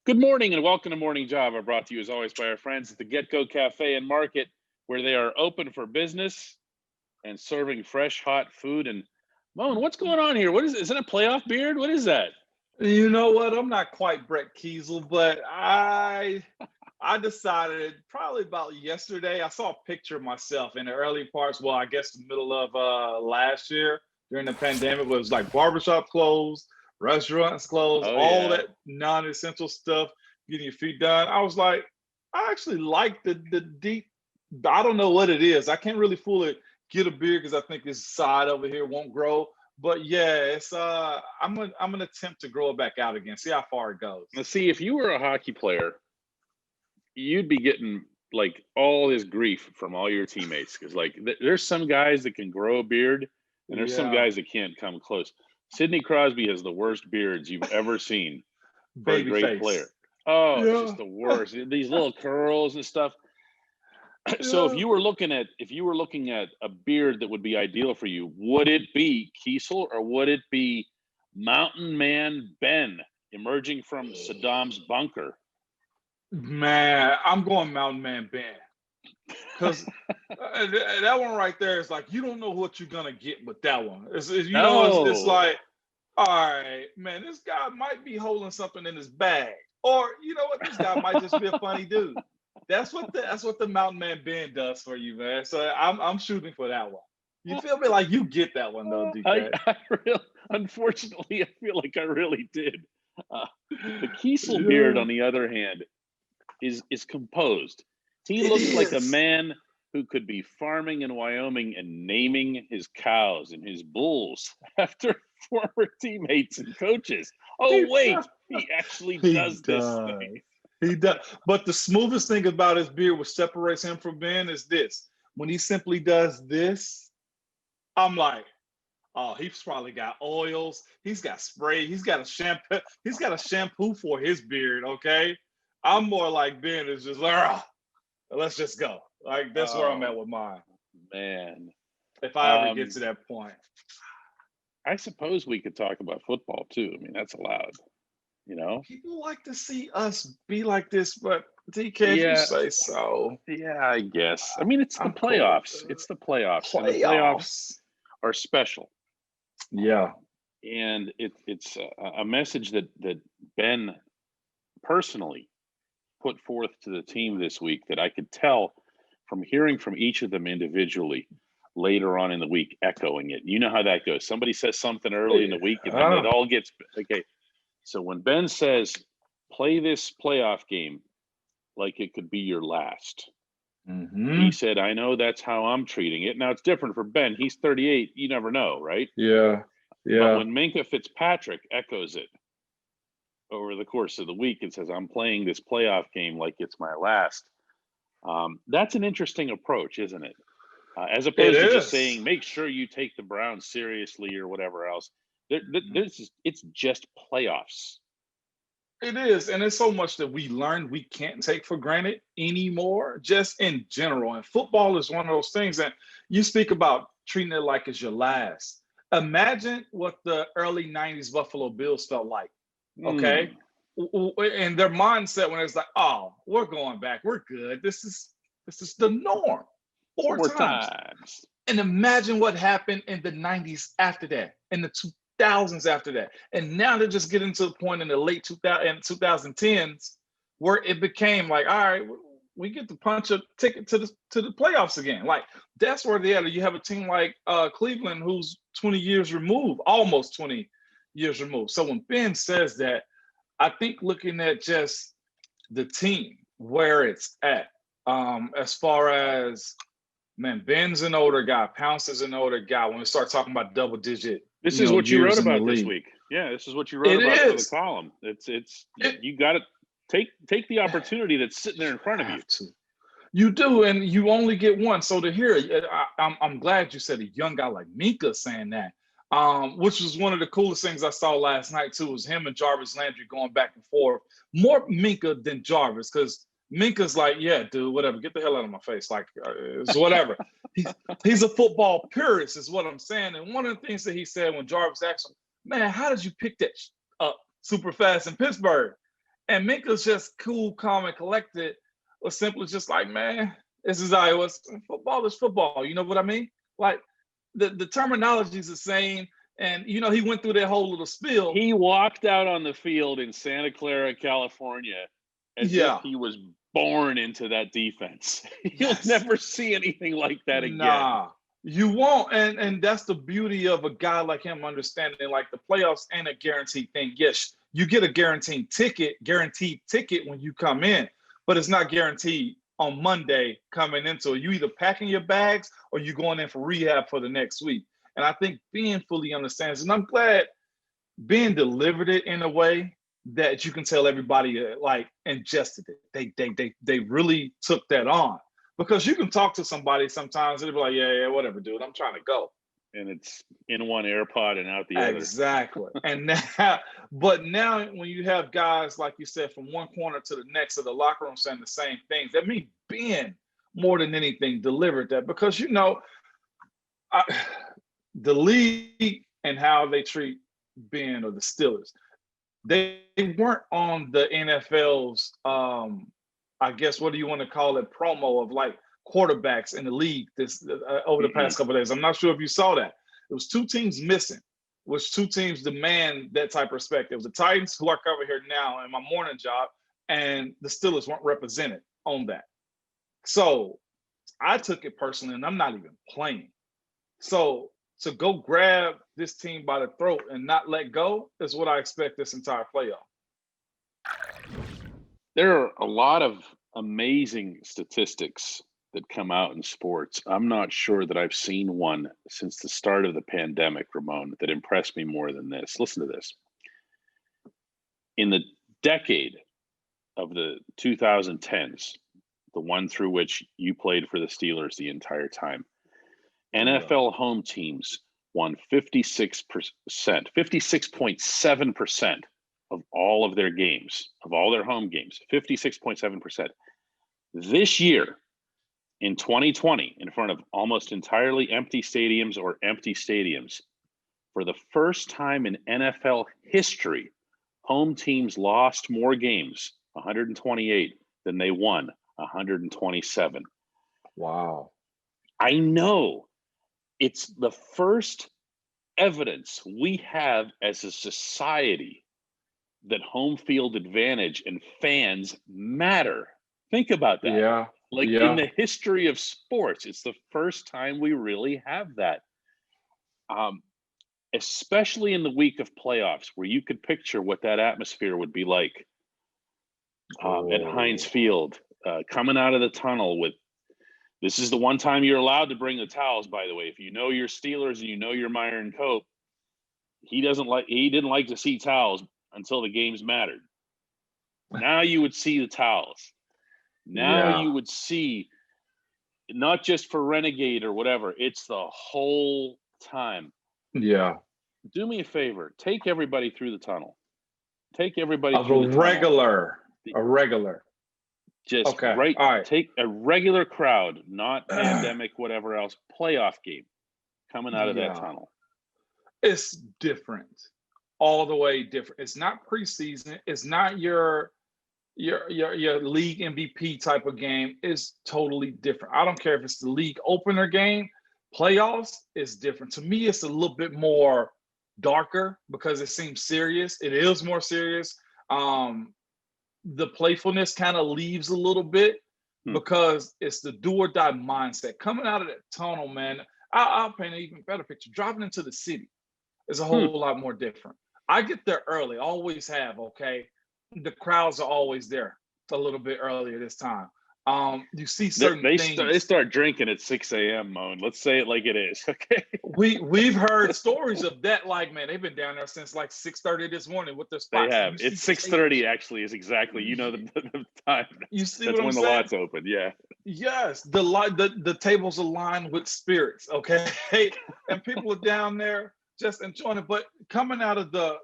Good morning and welcome to Morning Java, brought to you as always by our friends at the Get Go Cafe and Market, where they are open for business and serving fresh, hot food. And Moan, what's going on here? What is it a playoff beard? What is that? You know what? I'm not quite Brett Kiesel, but I decided probably about yesterday. I saw a picture of myself in the early parts. Well, I guess the middle of last year during the pandemic, it was like barbershop closed, restaurants closed, Oh all yeah. that non-essential stuff, getting your feet done. I was like, I actually like the deep. I don't know what it is. I can't really fully get a beard because I think this side over here won't grow. But yeah, it's I'm gonna attempt to grow it back out again. See how far it goes. Now, see, if you were a hockey player, you'd be getting like all this grief from all your teammates because there's some guys that can grow a beard and there's some Yeah, guys that can't come close. Sidney Crosby has the worst beards you've ever seen for a baby great player. face. Oh, it's Yeah, just the worst. These little curls and stuff. So if yeah. you were looking at a beard that would be ideal for you, would it be Kiesel or would it be Mountain Man Ben emerging from Saddam's bunker? Man, I'm going Mountain Man Ben because that one right there is like you don't know what you're gonna get with that one. It's No. like, all right, man, this guy might be holding something in his bag, or you know what, this guy might just be a funny dude. That's what the Mountain Man Ben does for you, man. So I'm shooting for that one. You feel me? Like you get that one though, I, DK. I really, unfortunately, I feel like I really did. The Kiesel beard, Yeah, on the other hand, is composed. He it looks like a is. man who could be farming in Wyoming and naming his cows and his bulls after former teammates and coaches. Oh He wait, does. he actually He does this thing. does. He does. But the smoothest thing about his beard, which separates him from Ben, is this. When he simply does this, I'm like, oh, he's probably got oils. He's got spray. He's got a shampoo. He's got a shampoo for his beard. Okay. I'm more like Ben is just like, let's just go. Like that's where I'm Oh at with mine. man. If I ever get Um, to that point. I suppose we could talk about football too. I mean, that's allowed, you know? People like to see us be like this, but DK, if you Yeah, say so, yeah, I guess. I mean, it's the I'm cool with playoffs. It's the playoffs, and the playoffs playoffs. are special. Yeah. And it's a message that Ben personally put forth to the team this week that I could tell from hearing from each of them individually later on in the week, echoing it. You know how that goes. Somebody says something early in the week, and then it Yeah. all gets okay. So when Ben says, play this playoff game like it could be your last, he Hmm. said, I know that's how I'm treating it. Now it's different for Ben. He's 38. You never know, right? Yeah. But Yeah. when Minka Fitzpatrick echoes it over the course of the week and says, I'm playing this playoff game like it's my last, that's an interesting approach, isn't it? As It opposed to just is. saying, make sure you take the Browns seriously or whatever else. Mhm. It's just playoffs. It is. And it's so much that we learned we can't take for granted anymore, just in general. And football is one of those things that you speak about treating it like it's your last. Imagine what the early 90s Buffalo Bills felt like. Okay. Hmm. And their mindset when it's like, oh, we're going back. We're good. This is the norm. Four Four times. times. And imagine what happened in the 90s after that, in the 2000s after that. And now they're just getting to the point in the late 2000 and 2010s where it became like, all right, we get to punch a ticket to the playoffs again. Like that's where they are. You have a team like Cleveland who's 20 years removed, almost 20 years removed. So when Ben says that, I think looking at just the team, where it's at, as far as man, Ben's an older guy. Pounce is an older guy. When we start talking about double digit, This is what you wrote years in the about this league, week. Yeah, this is what you wrote it about for the is. column. It's It you got to take the opportunity that's sitting there in you front of you. have to. You do, and you only get one. So to hear it, I'm glad you said a young guy like Minka saying that, which was one of the coolest things I saw last night too. Was him and Jarvis Landry going back and forth. More Minka than Jarvis, because Minka's like, yeah, dude, whatever, get the hell out of my face, like it's whatever. He's he's a football purist, is what I'm saying. And one of the things that he said when Jarvis asked him, man, how did you pick that up super fast in Pittsburgh? And Minka's just cool, calm, and collected, or simply just like, man, this is how it was. Football is football. You know what I mean? Like the terminology is the same. And he went through that whole little spiel. He walked out on the field in Santa Clara, California, as if Yeah. he was born into that defense. You'll Yes. never see anything like that again. Nah, you won't. And that's the beauty of a guy like him understanding like the playoffs ain't a guaranteed thing. Yes, you get a guaranteed ticket when you come in, but it's not guaranteed on Monday coming into it. You either packing your bags or you going in for rehab for the next week. And I think Ben fully understands, and I'm glad Ben delivered it in a way that you can tell everybody like ingested it. They really took that on, because you can talk to somebody sometimes and they'll be like, yeah, whatever, dude, I'm trying to go. And it's in one AirPod and out the other. Exactly. And now when you have guys, like you said, from one corner to the next of the locker room saying the same things, that means Ben, more than anything, delivered that. Because, the league and how they treat Ben or the Steelers, they weren't on the NFL's, I guess, what do you want to call it, promo of like quarterbacks in the league this over the past couple of days. I'm not sure if you saw that. There was two teams missing, which two teams demand that type of respect. It was the Titans, who I cover here now in my morning job, and the Steelers weren't represented on that. So I took it personally, and I'm not even playing. So to go grab this team by the throat and not let go is what I expect this entire playoff. There are a lot of amazing statistics that come out in sports. I'm not sure that I've seen one since the start of the pandemic, Ramon, that impressed me more than this. Listen to this. In the decade of the 2010s, the one through which you played for the Steelers the entire time, NFL home teams won 56.7% of all of their games, of all their home games, 56.7%. This year, in 2020, in front of almost entirely empty stadiums or empty stadiums, for the first time in NFL history, home teams lost more games, 128, than they won, 127. Wow. I know it's the first evidence we have as a society that home field advantage and fans matter. Think about that. Yeah. In the history of sports, it's the first time we really have that. Especially in the week of playoffs, where you could picture what that atmosphere would be like at Heinz Field, coming out of the tunnel with, this is the one time you're allowed to bring the towels, by the way. If you know your Steelers and you know your Myron Cope, he didn't like to see towels until the games mattered. Now you would see the towels. Now you would see, not just for Renegade or whatever, it's the whole time. Yeah. Do me a favor. Take everybody through the tunnel. Take everybody through the regular. A regular. Just okay. All right. Take a regular crowd, not pandemic, whatever else, playoff game coming out of that tunnel. It's different. All the way different. It's not preseason. It's not your league MVP type of game. It's totally different. I don't care if it's the league opener game, playoffs is different. To me, it's a little bit more darker because it seems serious. It is more serious. The playfulness kind of leaves a little bit because it's the do or die mindset. Coming out of that tunnel, man, I'll paint an even better picture. Driving into the city is a whole lot more different. I get there early, always have, okay? The crowds are always there a little bit earlier this time. You see certain things. They start drinking at 6 a.m., Moan. Let's say it like it is, okay? We've heard stories of that. Like, man, they've been down there since like 6:30 this morning with their spots. They have. It's 6:30 actually is exactly. You know the time. You see that's what I'm when saying? The lots open. Yeah. Yes, the tables aligned with spirits. Okay, and people are down there just enjoying it. But coming out of the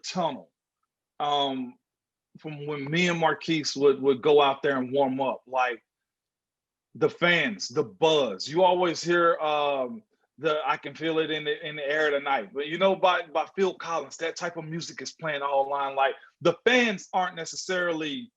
tunnel, from when me and Marquise would go out there and warm up, like the fans, the buzz. You always hear the I can feel it in the air tonight. But by Phil Collins, that type of music is playing all line. Like the fans aren't necessarily,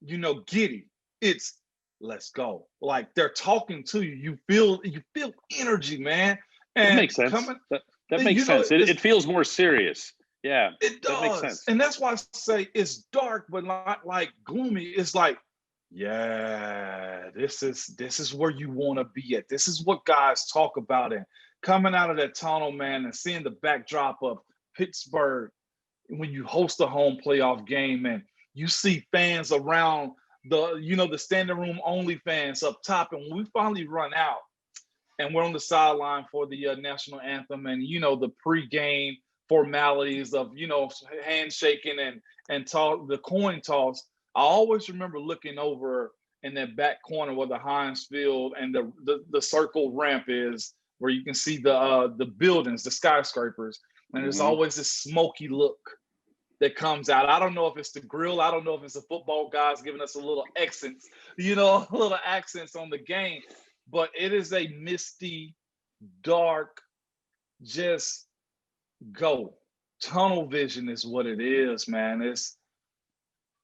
giddy. It's let's go. Like they're talking to you. You feel energy, man. That And makes sense. coming, That makes sense. It feels more serious. Yeah, it that makes does. sense. And that's why I say it's dark, but not like gloomy. It's like, yeah, this is where you want to be at. This is what guys talk about. And coming out of that tunnel, man, and seeing the backdrop of Pittsburgh when you host a home playoff game and you see fans around the standing room only fans up top. And when we finally run out and we're on the sideline for the national anthem and, the pregame formalities of, handshaking and talk, the coin toss, I always remember looking over in that back corner where the Heinz Field and the circle ramp is, where you can see the buildings, the skyscrapers, and there's always this smoky look that comes out. I don't know if it's the grill. I don't know if it's the football guys giving us a little accents, a little accents on the game. But it is a misty, dark, just go. Tunnel vision is what it is, man.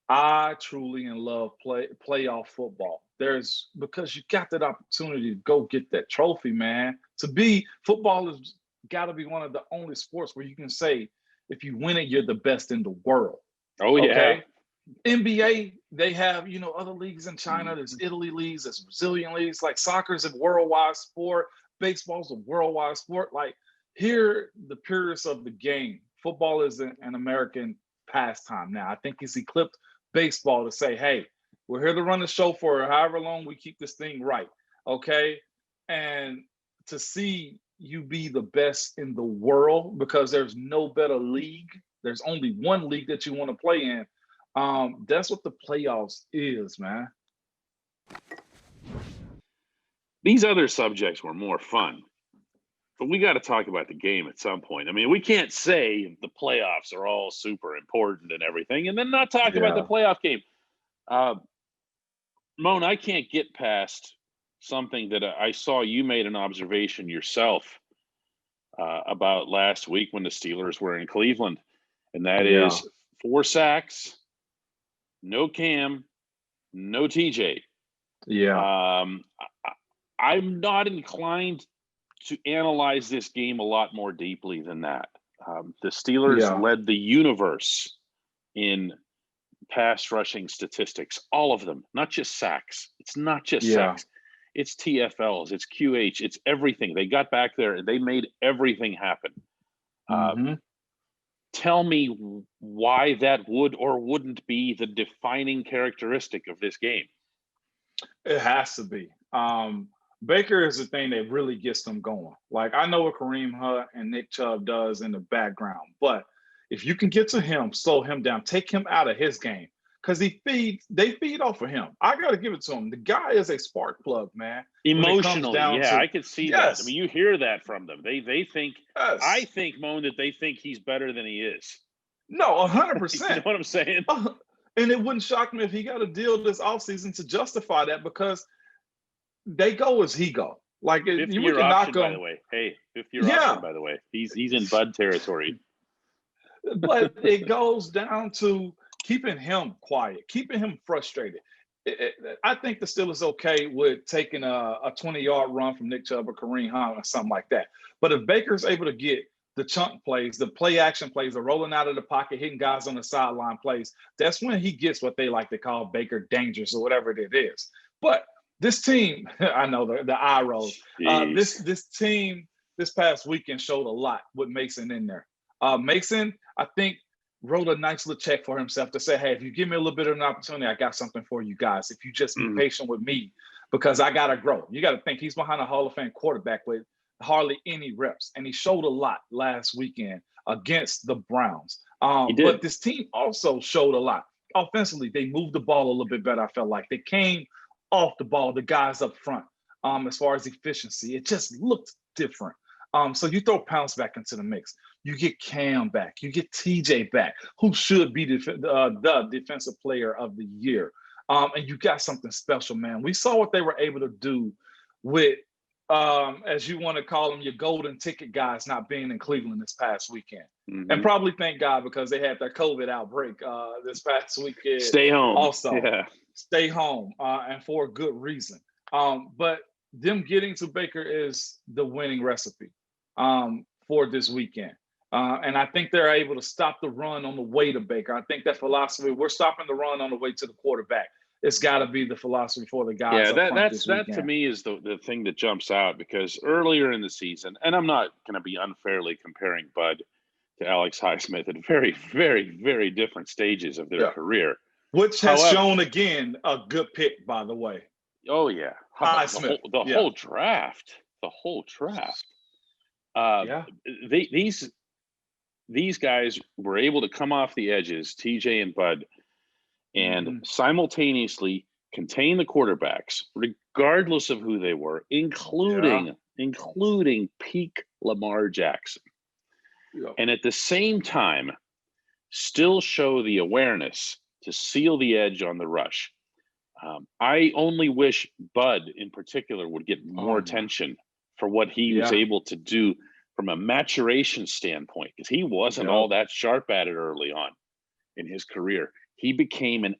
I truly in love playoff football. Because you got that opportunity to go get that trophy, man. Football has got to be one of the only sports where you can say, if you win it, you're the best in the world. Oh, yeah. Okay. NBA, they have, other leagues in China. There's Italy leagues, there's Brazilian leagues. Like soccer's a worldwide sport. Baseball's a worldwide sport. Like here, the purists of the game. Football is an American pastime now. I think it's eclipsed baseball to say, hey, we're here to run the show for however long we keep this thing right. Okay. And to see you be the best in the world, because there's no better league. There's only one league that you want to play in. That's what the playoffs is, man. These other subjects were more fun, but we got to talk about the game at some point. I mean, we can't say the playoffs are all super important and everything, and then not talk about the playoff game. Ramon, I can't get past something that I saw you made an observation yourself about last week when the Steelers were in Cleveland, and that is 4 sacks, no Cam, no TJ. Yeah. I'm not inclined to analyze this game a lot more deeply than that. The Steelers led the universe in pass rushing statistics, all of them, not just sacks. It's not just sacks. It's TFLs, it's QH, it's everything. They got back there and they made everything happen. Tell me why that would or wouldn't be the defining characteristic of this game. It has to be. Baker is the thing that really gets them going. Like, I know what Kareem Hunt and Nick Chubb does in the background, but if you can get to him, slow him down, take him out of his game, because they feed off of him. I got to give it to him. The guy is a spark plug, man. Emotionally, I could see that. I mean, you hear that from them. They think, I think, Moan, that they think he's better than he is. No, 100%. You know what I'm saying? And it wouldn't shock me if he got a deal this offseason to justify that, because they go as he go. Like, you can knock him. By the way. Hey, 50-year option, by the way. He's in Bud territory. But it goes down to keeping him quiet, keeping him frustrated. I think the Steelers okay with taking a 20-yard run from Nick Chubb or Kareem Hunt or something like that. But if Baker's able to get the chunk plays, the play action plays, the rolling out of the pocket, hitting guys on the sideline plays, that's when he gets what they like to call Baker dangerous or whatever it is. But this team, I know the eye roll. This team this past weekend showed a lot with Mason in there. Mason, I think, wrote a nice little check for himself to say, hey, if you give me a little bit of an opportunity, I got something for you guys. If you just be patient with me, because I got to grow. You got to think he's behind a Hall of Fame quarterback with hardly any reps. And he showed a lot last weekend against the Browns. But this team also showed a lot. Offensively, they moved the ball a little bit better, I felt like. They came off the ball, the guys up front, as far as efficiency. It just looked different. So you throw Pounce back into the mix. You get Cam back. You get TJ back, who should be the defensive player of the year. And you got something special, man. We saw what they were able to do with as you want to call them, your golden ticket guys not being in Cleveland this past weekend. Mm-hmm. And probably thank God because they had their COVID outbreak this past weekend. Stay home. Also, yeah. Stay home, and for a good reason. But them getting to Baker is the winning recipe for this weekend. And I think they're able to stop the run on the way to Baker. I think that philosophy, we're stopping the run on the way to the quarterback. It's got to be the philosophy for the guys. Yeah, that to me is the thing that jumps out, because earlier in the season, and I'm not going to be unfairly comparing Bud to Alex Highsmith at very, very, very different stages of their career. Which has shown, again, a good pick, by the way. Oh, yeah. Highsmith. The whole draft. The whole draft. These guys were able to come off the edges, TJ and Bud, and simultaneously contain the quarterbacks, regardless of who they were, including peak Lamar Jackson. Yeah. And at the same time, still show the awareness to seal the edge on the rush. I only wish Bud in particular would get more attention for what he was able to do from a maturation standpoint, because he wasn't all that sharp at it early on in his career. He became an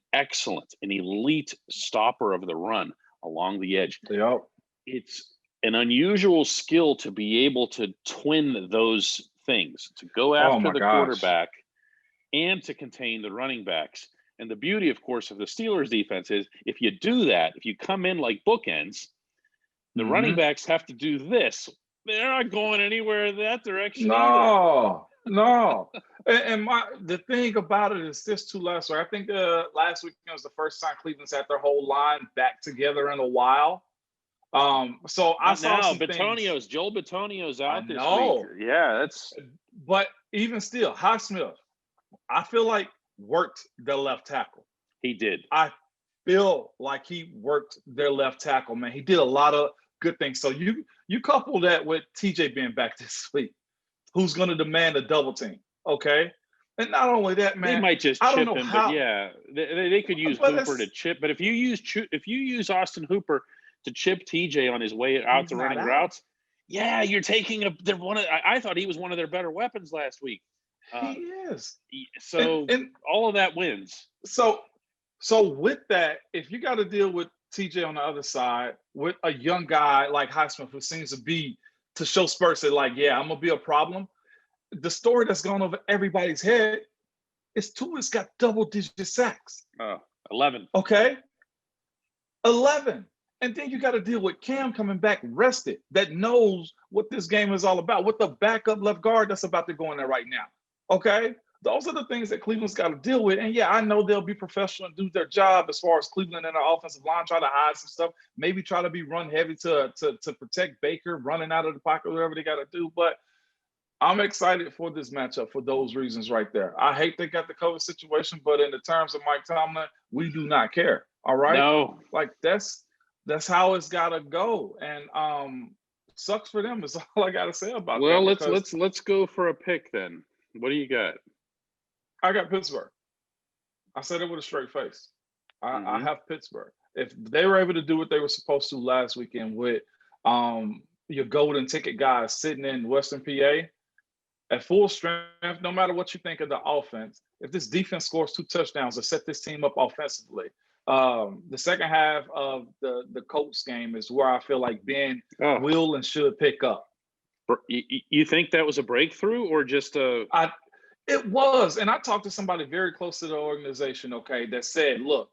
elite stopper of the run along the edge. Yep. It's an unusual skill to be able to twin those things, to go after the quarterback and to contain the running backs. And the beauty, of course, of the Steelers defense is if you do that, if you come in like bookends, the running backs have to do this. They're not going anywhere in that direction. No. And the thing about it is this too, last week. I think last week was the first time Cleveland's had their whole line back together in a while. So I saw some things. Joel Bitonio's out this week. Yeah, that's. But even still, Highsmith, I feel like worked their left tackle. He did. I feel like he worked their left tackle, man. He did a lot of good things. So you couple that with TJ being back this week, who's going to demand a double team, okay? And not only that, man, they might just chip him, but yeah, they could use Hooper to chip. But if you use Austin Hooper to chip TJ on his way out to running routes, you're taking I thought he was one of their better weapons last week. He is. So and all of that wins. So with that, if you got to deal with TJ on the other side with a young guy like Highsmith, who seems to show spurts that I'm gonna be a problem. The story that's gone over everybody's head is Tua's got double-digit sacks. 11. Okay, 11. And then you got to deal with Cam coming back rested, that knows what this game is all about, with the backup left guard that's about to go in there right now. Okay, those are the things that Cleveland's got to deal with. And I know they'll be professional and do their job as far as Cleveland and their offensive line, try to hide some stuff, maybe try to be run heavy to protect Baker, running out of the pocket, whatever they got to do. But I'm excited for this matchup for those reasons right there. I hate they got the COVID situation, but in the terms of Mike Tomlin, we do not care. All right, no, that's how it's got to go. And sucks for them is all I got to say about that. Well, let's go for a pick then. What do you got? I got Pittsburgh. I said it with a straight face. I have Pittsburgh. If they were able to do what they were supposed to last weekend with your golden ticket guys sitting in Western PA at full strength, no matter what you think of the offense, if this defense scores 2 touchdowns to set this team up offensively, the second half of the Colts game is where I feel like Ben will and should pick up. You think that was a breakthrough or just a? It was, and I talked to somebody very close to the organization, that said, look,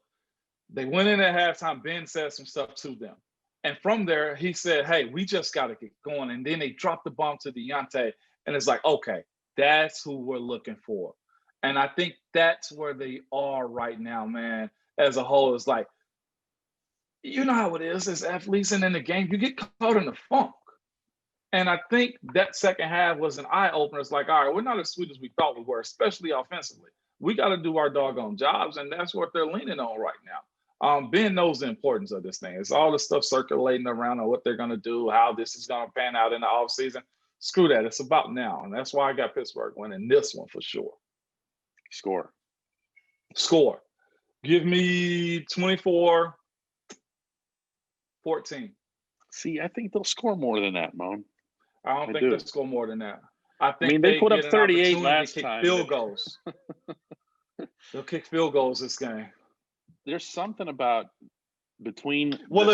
they went in at halftime, Ben said some stuff to them. And from there, he said, hey, we just got to get going. And then they dropped the bomb to Deontay, and it's like, okay, that's who we're looking for. And I think that's where they are right now, man, as a whole. It's like, you know how it is as athletes and in the game, you get caught in the funk. And I think that second half was an eye-opener. It's like, all right, we're not as sweet as we thought we were, especially offensively. We got to do our doggone jobs, and that's what they're leaning on right now. Ben knows the importance of this thing. It's all the stuff circulating around on what they're going to do, how this is going to pan out in the offseason. Screw that. It's about now, and that's why I got Pittsburgh winning this one for sure. Score. Give me 24-14. See, I think they'll score more than that, Moan. I don't think they'll score more than that. I think mean, they put up get an 38 opportunity last to kick time. field goals. They'll kick field goals this game. There's something about between. Well,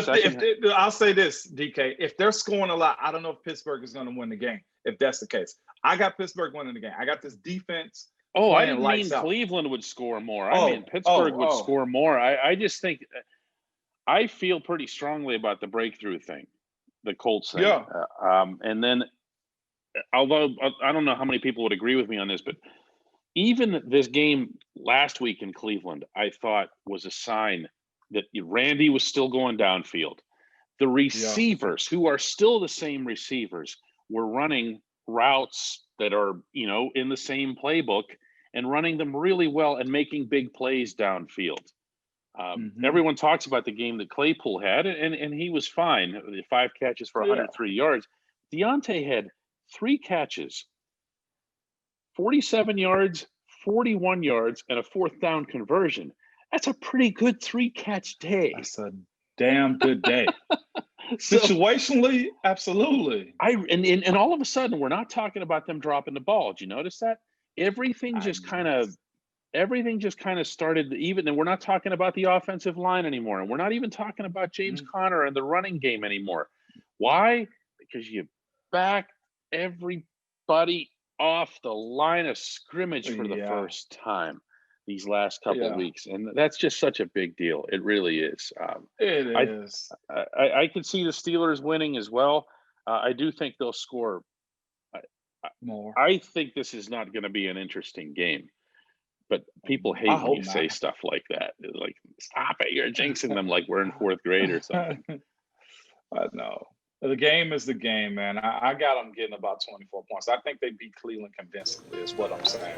I'll say this, DK, if they're scoring a lot, I don't know if Pittsburgh is going to win the game. If that's the case, I got Pittsburgh winning the game. I got this defense. Oh, I didn't mean Cleveland would score more. I mean Pittsburgh would score more. I just think I feel pretty strongly about the breakthrough thing, the Colts thing. Yeah. And then, although I don't know how many people would agree with me on this, but even this game last week in Cleveland, I thought was a sign that Randy was still going downfield. The receivers, who are still the same receivers, were running routes that are, in the same playbook and running them really well and making big plays downfield. Everyone talks about the game that Claypool had, and he was fine. 5 catches for 103 yards. Deontay had 3 catches, 47 yards, 41 yards, and a 4th down conversion. That's a pretty good 3-catch day. That's a damn good day. Situationally, absolutely. And all of a sudden, we're not talking about them dropping the ball. Did you notice that? Everything just kind of started even, and we're not talking about the offensive line anymore. And we're not even talking about James Conner and the running game anymore. Why? Because you back everybody off the line of scrimmage for the first time these last couple of weeks. And that's just such a big deal. It really is. It is. I could see the Steelers winning as well. I do think they'll score more. I think this is not going to be an interesting game. But people hate when you say stuff like that. It's like, stop it. You're jinxing them like we're in 4th grade or something. I know. The game is the game, man. I got them getting about 24 points. I think they beat Cleveland convincingly is what I'm saying.